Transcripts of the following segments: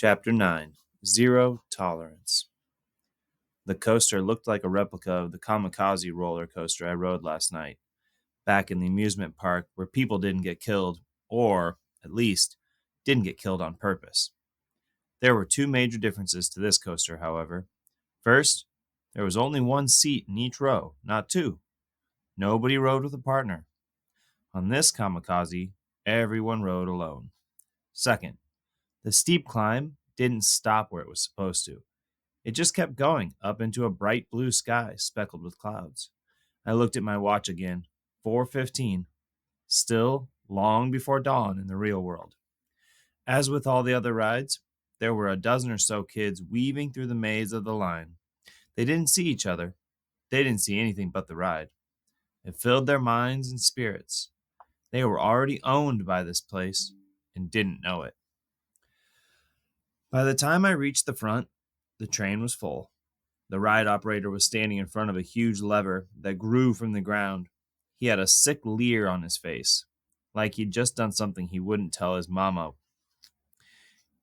Chapter 9 Zero Tolerance. The coaster looked like a replica of the kamikaze roller coaster I rode last night, back in the amusement park where people didn't get killed, or, at least, didn't get killed on purpose. There were two major differences to this coaster, however. First, there was only one seat in each row, not two. Nobody rode with a partner. On this kamikaze, everyone rode alone. Second, the steep climb didn't stop where it was supposed to. It just kept going up into a bright blue sky speckled with clouds. I looked at my watch again. 4:15. Still long before dawn in the real world. As with all the other rides, there were a dozen or so kids weaving through the maze of the line. They didn't see each other. They didn't see anything but the ride. It filled their minds and spirits. They were already owned by this place and didn't know it. By the time I reached the front, the train was full. The ride operator was standing in front of a huge lever that grew from the ground. He had a sick leer on his face, like he'd just done something he wouldn't tell his mama.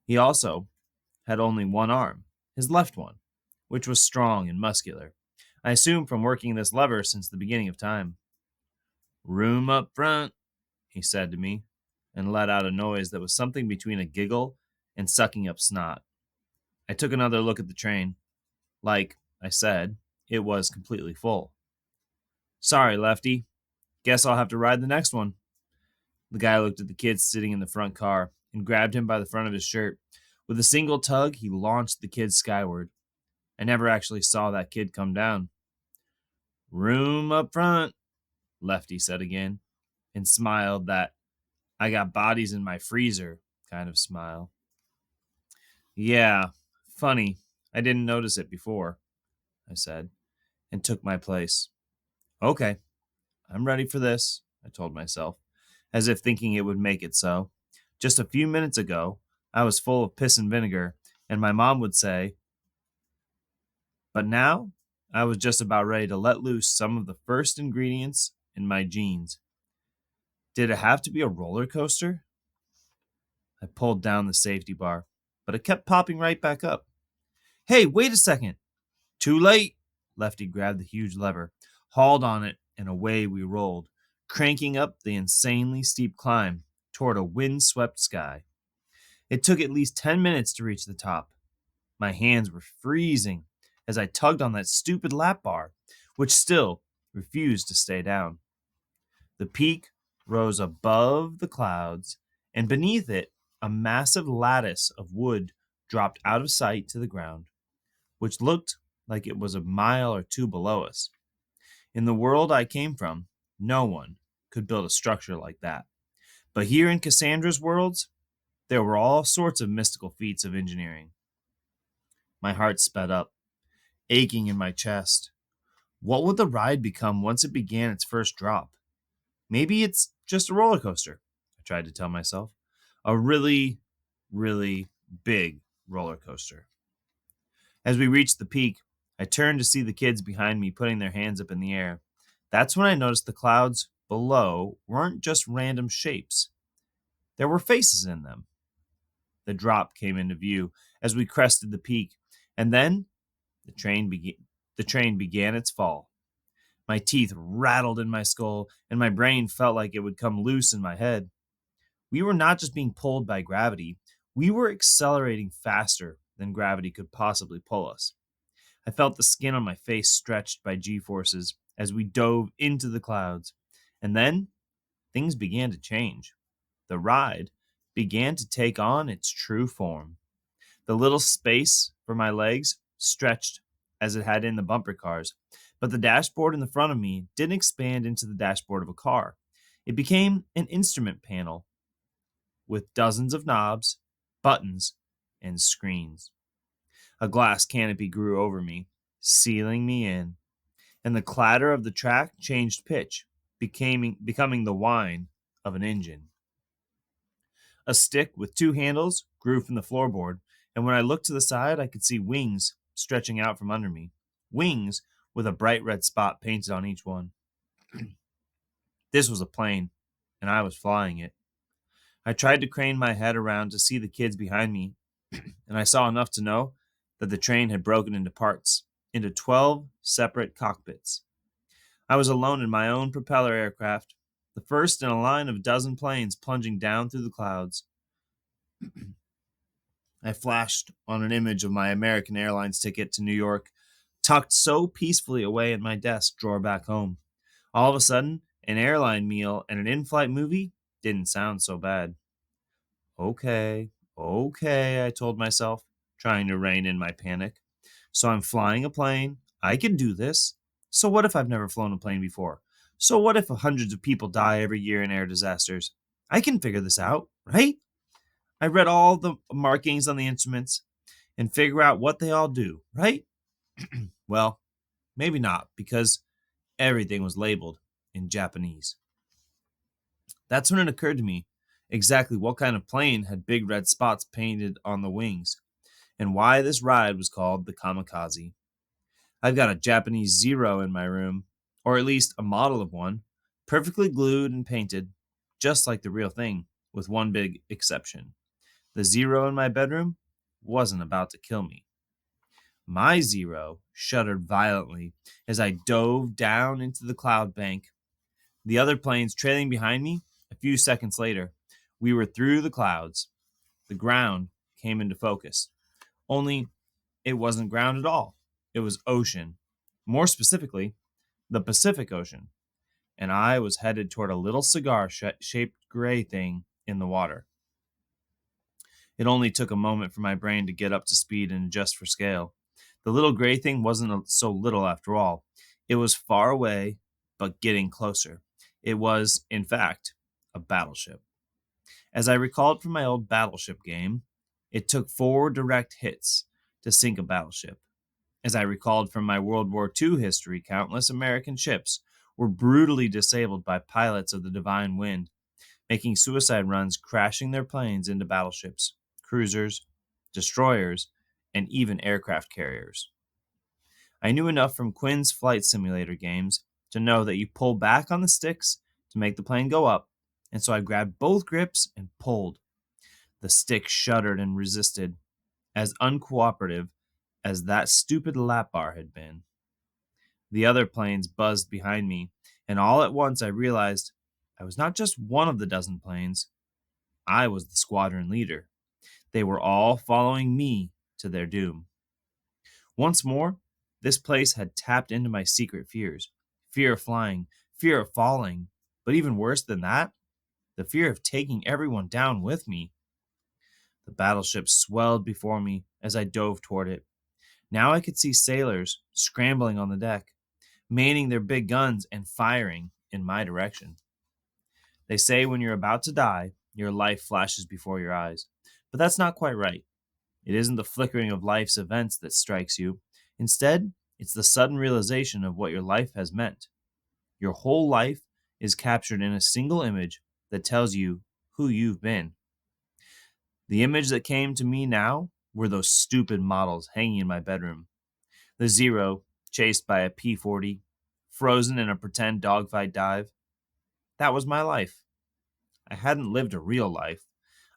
He also had only one arm, his left one, which was strong and muscular. I assumed from working this lever since the beginning of time. "Room up front," he said to me, and let out a noise that was something between a giggle and sucking up snot. I took another look at the train. Like I said, it was completely full. "Sorry, Lefty. Guess I'll have to ride the next one." The guy looked at the kid sitting in the front car and grabbed him by the front of his shirt. With a single tug, he launched the kid skyward. I never actually saw that kid come down. "Room up front," Lefty said again, and smiled that "I got bodies in my freezer" kind of smile. "Yeah, funny. I didn't notice it before," I said, and took my place. "Okay, I'm ready for this," I told myself, as if thinking it would make it so. Just a few minutes ago, I was full of piss and vinegar, and my mom would say, but now I was just about ready to let loose some of the first ingredients in my genes. Did it have to be a roller coaster? I pulled down the safety bar, but it kept popping right back up. "Hey, wait a second!" "Too late!" Lefty grabbed the huge lever, hauled on it, and away we rolled, cranking up the insanely steep climb toward a wind-swept sky. It took at least 10 minutes to reach the top. My hands were freezing as I tugged on that stupid lap bar, which still refused to stay down. The peak rose above the clouds, and beneath it, a massive lattice of wood dropped out of sight to the ground, which looked like it was a mile or two below us. In the world I came from, no one could build a structure like that. But here in Cassandra's worlds, there were all sorts of mystical feats of engineering. My heart sped up, aching in my chest. What would the ride become once it began its first drop? Maybe it's just a roller coaster, I tried to tell myself. A really, really big roller coaster. As we reached the peak, I turned to see the kids behind me putting their hands up in the air. That's when I noticed the clouds below weren't just random shapes. There were faces in them. The drop came into view as we crested the peak, and then the train began its fall. My teeth rattled in my skull, and my brain felt like it would come loose in my head. We were not just being pulled by gravity, we were accelerating faster than gravity could possibly pull us. I felt the skin on my face stretched by G-forces as we dove into the clouds. And then, things began to change. The ride began to take on its true form. The little space for my legs stretched as it had in the bumper cars, but the dashboard in the front of me didn't expand into the dashboard of a car. It became an instrument panel with dozens of knobs, buttons, and screens. A glass canopy grew over me, sealing me in, and the clatter of the track changed pitch, becoming the whine of an engine. A stick with two handles grew from the floorboard, and when I looked to the side, I could see wings stretching out from under me. Wings with a bright red spot painted on each one. This was a plane, and I was flying it. I tried to crane my head around to see the kids behind me, and I saw enough to know that the train had broken into parts, into 12 separate cockpits. I was alone in my own propeller aircraft, the first in a line of a dozen planes plunging down through the clouds. I flashed on an image of my American Airlines ticket to New York, tucked so peacefully away in my desk drawer back home. All of a sudden, an airline meal and an in-flight movie didn't sound so bad. Okay, okay, I told myself, trying to rein in my panic. So I'm flying a plane. I can do this. So what if I've never flown a plane before? So what if hundreds of people die every year in air disasters? I can figure this out, right? I read all the markings on the instruments and figure out what they all do, right? Well, maybe not, because everything was labeled in Japanese. That's when it occurred to me exactly what kind of plane had big red spots painted on the wings, and why this ride was called the Kamikaze. I've got a Japanese Zero in my room, or at least a model of one, perfectly glued and painted, just like the real thing, with one big exception. The Zero in my bedroom wasn't about to kill me. My Zero shuddered violently as I dove down into the cloud bank, the other planes trailing behind me. A few seconds later, we were through the clouds. The ground came into focus. Only it wasn't ground at all. It was ocean. More specifically, the Pacific Ocean. And I was headed toward a little cigar-shaped gray thing in the water. It only took a moment for my brain to get up to speed and adjust for scale. The little gray thing wasn't so little after all. It was far away, but getting closer. It was, in fact, a battleship. As I recalled from my old battleship game, it took 4 direct hits to sink a battleship. As I recalled from my World War II history, countless American ships were brutally disabled by pilots of the Divine Wind, making suicide runs, crashing their planes into battleships, cruisers, destroyers, and even aircraft carriers. I knew enough from Quinn's flight simulator games to know that you pull back on the sticks to make the plane go up, and so I grabbed both grips and pulled. The stick shuddered and resisted, as uncooperative as that stupid lap bar had been. The other planes buzzed behind me, and all at once I realized I was not just one of the dozen planes, I was the squadron leader. They were all following me to their doom. Once more, this place had tapped into my secret fears: fear of flying, fear of falling, but even worse than that, the fear of taking everyone down with me. The battleship swelled before me as I dove toward it. Now I could see sailors scrambling on the deck, manning their big guns and firing in my direction. They say when you're about to die, your life flashes before your eyes. But that's not quite right. It isn't the flickering of life's events that strikes you. Instead, it's the sudden realization of what your life has meant. Your whole life is captured in a single image that tells you who you've been. The image that came to me now were those stupid models hanging in my bedroom. The Zero, chased by a P-40, frozen in a pretend dogfight dive. That was my life. I hadn't lived a real life.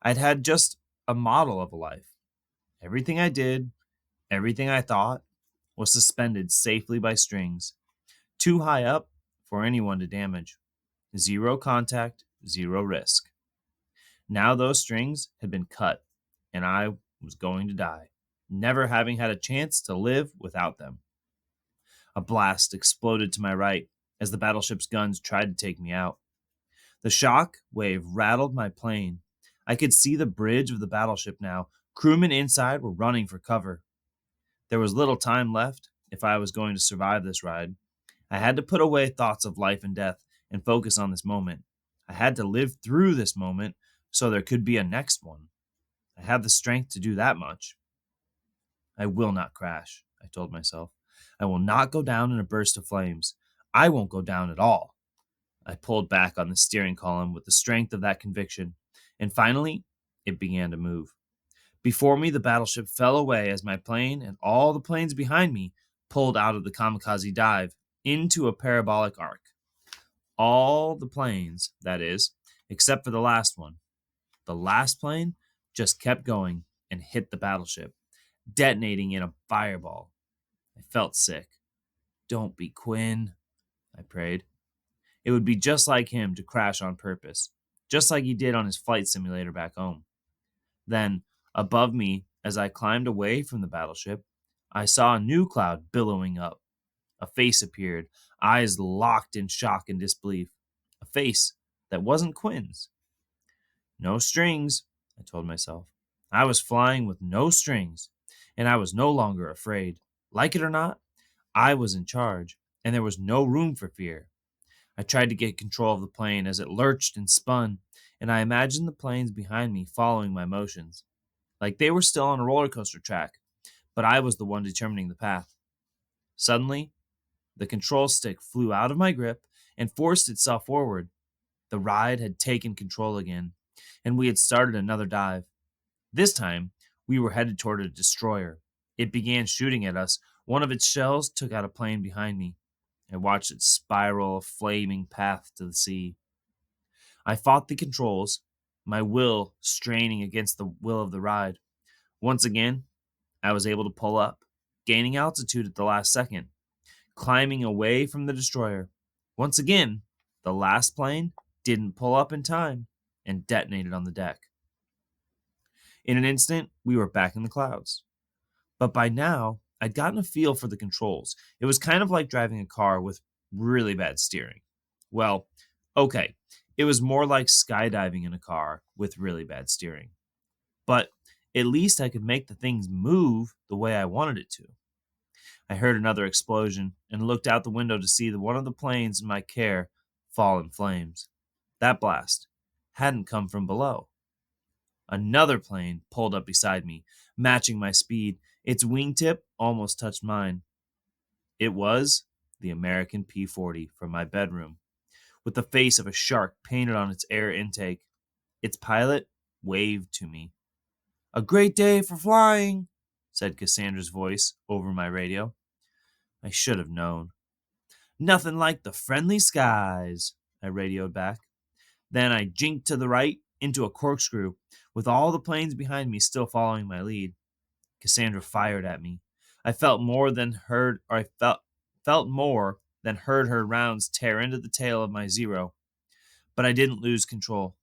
I'd had just a model of a life. Everything I did, everything I thought, was suspended safely by strings, too high up for anyone to damage. Zero contact, zero risk. Now those strings had been cut, and I was going to die, never having had a chance to live without them. A blast exploded to my right as the battleship's guns tried to take me out. The shock wave rattled my plane. I could see the bridge of the battleship now. Crewmen inside were running for cover. There was little time left if I was going to survive this ride. I had to put away thoughts of life and death and focus on this moment. I had to live through this moment so there could be a next one. I have the strength to do that much. I will not crash, I told myself. I will not go down in a burst of flames. I won't go down at all. I pulled back on the steering column with the strength of that conviction, and finally, it began to move. Before me, the battleship fell away as my plane and all the planes behind me pulled out of the kamikaze dive into a parabolic arc. All the planes, that is, except for the last one. The last plane just kept going, and hit the battleship, detonating in a fireball. I felt sick. Don't be Quinn, I prayed. It would be just like him to crash on purpose, just like he did on his flight simulator back home. Then, above me, as I climbed away from the battleship, I saw a new cloud billowing up. A face appeared, eyes locked in shock and disbelief. A face that wasn't Quinn's. No strings, I told myself. I was flying with no strings, and I was no longer afraid. Like it or not, I was in charge, and there was no room for fear. I tried to get control of the plane as it lurched and spun, and I imagined the planes behind me following my motions, like they were still on a roller coaster track, but I was the one determining the path. Suddenly, the control stick flew out of my grip and forced itself forward. The ride had taken control again, and we had started another dive. This time, we were headed toward a destroyer. It began shooting at us. One of its shells took out a plane behind me. I watched it spiral a flaming path to the sea. I fought the controls, my will straining against the will of the ride. Once again, I was able to pull up, gaining altitude at the last second, climbing away from the destroyer. Once again, the last plane didn't pull up in time and detonated on the deck. In an instant, we were back in the clouds. But by now, I'd gotten a feel for the controls. It was kind of like driving a car with really bad steering. Well, okay, it was more like skydiving in a car with really bad steering. But at least I could make the things move the way I wanted it to. I heard another explosion and looked out the window to see that one of the planes in my care fall in flames. That blast hadn't come from below. Another plane pulled up beside me, matching my speed. Its wingtip almost touched mine. It was the American P-40 from my bedroom, with the face of a shark painted on its air intake. Its pilot waved to me. "A great day for flying," said Cassandra's voice over my radio. I should have known. "Nothing like the friendly skies," I radioed back. Then I jinked to the right into a corkscrew, with all the planes behind me still following my lead. Cassandra fired at me. I felt more than heard her rounds tear into the tail of my Zero, but I didn't lose control.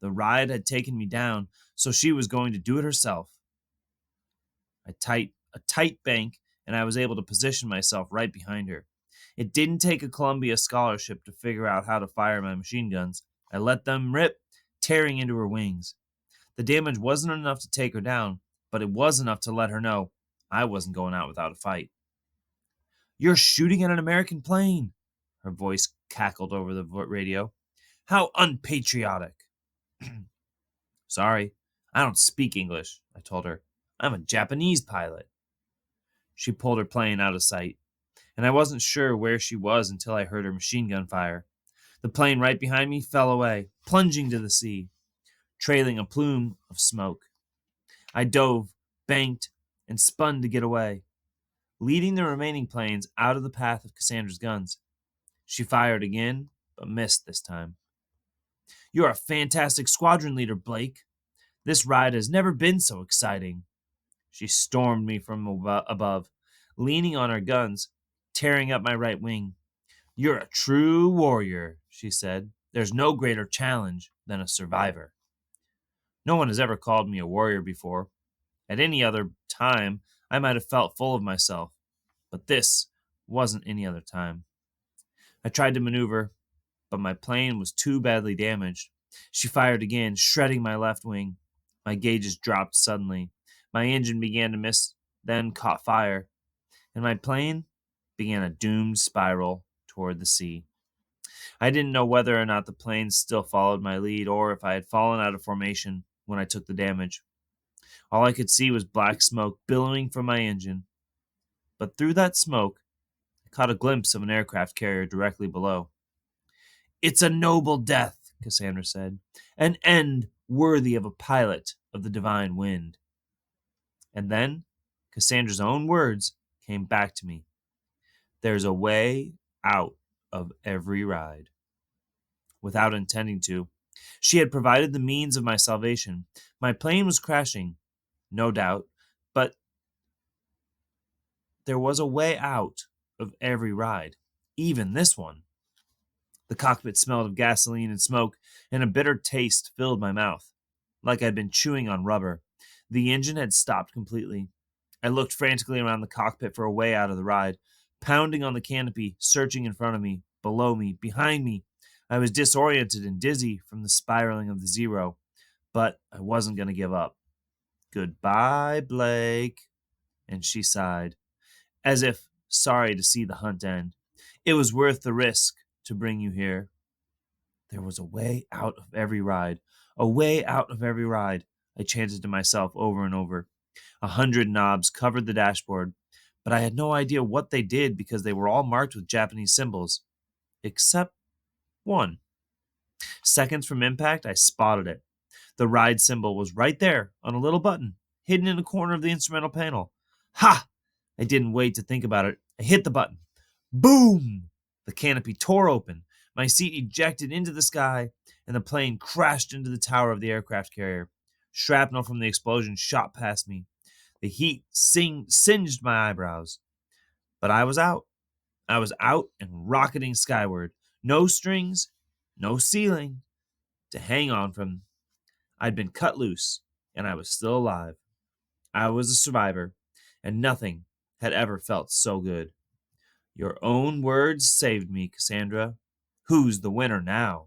The ride had taken me down, so she was going to do it herself. A tight bank, and I was able to position myself right behind her. It didn't take a Columbia scholarship to figure out how to fire my machine guns. I let them rip, tearing into her wings. The damage wasn't enough to take her down, but it was enough to let her know I wasn't going out without a fight. "You're shooting at an American plane," her voice cackled over the radio. "How unpatriotic." "Sorry, I don't speak English," I told her. "I'm a Japanese pilot." She pulled her plane out of sight, and I wasn't sure where she was until I heard her machine gun fire. The plane right behind me fell away, plunging to the sea, trailing a plume of smoke. I dove, banked, and spun to get away, leading the remaining planes out of the path of Cassandra's guns. She fired again, but missed this time. "You're a fantastic squadron leader, Blake. This ride has never been so exciting." She stormed me from above, leaning on her guns, tearing up my right wing. "You're a true warrior," she said. "There's no greater challenge than a survivor." No one has ever called me a warrior before. At any other time, I might have felt full of myself, but this wasn't any other time. I tried to maneuver, but my plane was too badly damaged. She fired again, shredding my left wing. My gauges dropped suddenly. My engine began to miss, then caught fire, and my plane began a doomed spiral toward the sea. I didn't know whether or not the plane still followed my lead or if I had fallen out of formation when I took the damage. All I could see was black smoke billowing from my engine. But through that smoke, I caught a glimpse of an aircraft carrier directly below. "It's a noble death," Cassandra said. "An end worthy of a pilot of the divine wind." And then Cassandra's own words came back to me. "There's a way out of every ride." Without intending to, she had provided the means of my salvation. My plane was crashing, no doubt, but there was a way out of every ride, even this one. The cockpit smelled of gasoline and smoke, and a bitter taste filled my mouth, like I'd been chewing on rubber. The engine had stopped completely. I looked frantically around the cockpit for a way out of the ride, pounding on the canopy, searching in front of me, below me, behind me. I was disoriented and dizzy from the spiraling of the Zero, but I wasn't going to give up. Goodbye, Blake. And she sighed, as if sorry to see the hunt end. It was worth the risk to bring you here. There was a way out of every ride. A way out of every ride, I chanted to myself over and over. 100 knobs covered the dashboard, but I had no idea what they did because they were all marked with Japanese symbols. Except one. Seconds from impact, I spotted it. The ride symbol was right there on a little button, hidden in a corner of the instrumental panel. Ha! I didn't wait to think about it. I hit the button. Boom! The canopy tore open. My seat ejected into the sky, and the plane crashed into the tower of the aircraft carrier. Shrapnel from the explosion shot past me. The heat singed my eyebrows. But I was out. I was out and rocketing skyward. No strings, no ceiling to hang on from. I'd been cut loose, and I was still alive. I was a survivor, and nothing had ever felt so good. Your own words saved me, Cassandra. Who's the winner now?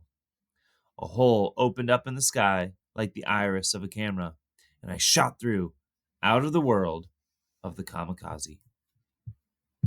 A hole opened up in the sky like the iris of a camera, and I shot through, out of the world of the kamikaze.